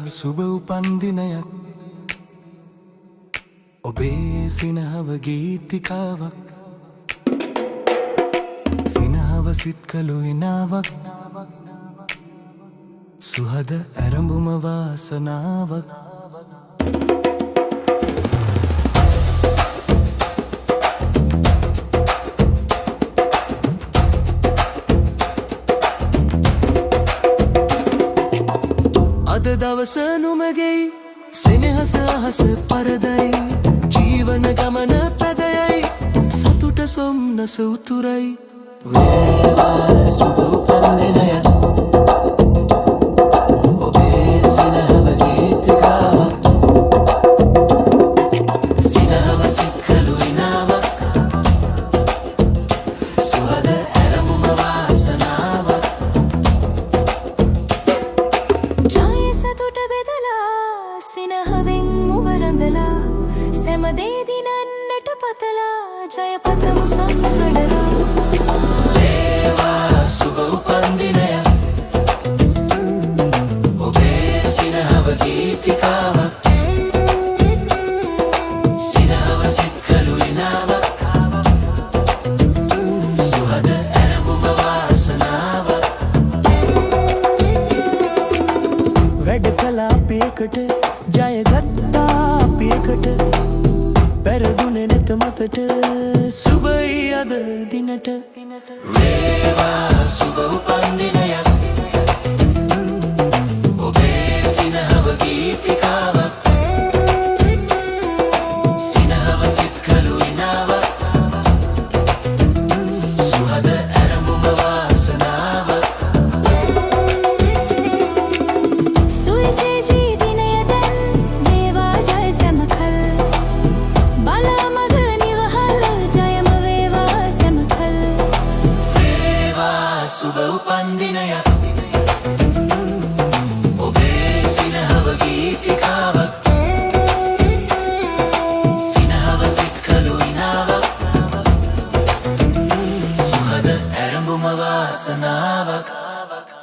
සුබ උපන්දිනයක් ඔබේ සිනහව ගීතිකාවක් සිනහව සිත් කළු ඉනාවක් සුහද ඇරඹුම වාසනාවක් අද දවස නුමගෙයි සෙනෙහස අහස පරදයි ජීවන ගමන පැදයයි සතුට සොම්නස උතුරයි වේවා සුබ උපන්දිනයක් ඔබේ සිනහව ගීතිකාවක් සිනහව සිත් කළු ඉනාවක් සුහද ඇරඹුම වාසනාවක් සිනහවෙන් මුවරඳලා සැම දේ දිනන්නට පතලා ජය පතමු සංහඩලා වේවා සුබ උපන්දිනයක් ඔබේ සිනහව ගීතිකාවක් සිනහව සිත් කළු ඉනාවක් සුහද ඇරඹුම වාසනාවක් වැඩ කළා අපේකට ජයගත්තා අපේකට පෙරදුනේ නැත මතට සුබයි අද දිනට වේවා සුබ උපන්දිනයක් ඔබේ සිනහව ගීතිකාවක් සිනහව සිත් කළු ඉනාවක් සුහද ඇරඹුම වාසනාවක් සුවිශේෂී සුබ උපන්දිනයක් ඔබේ සිනහව ගීතිකාවක්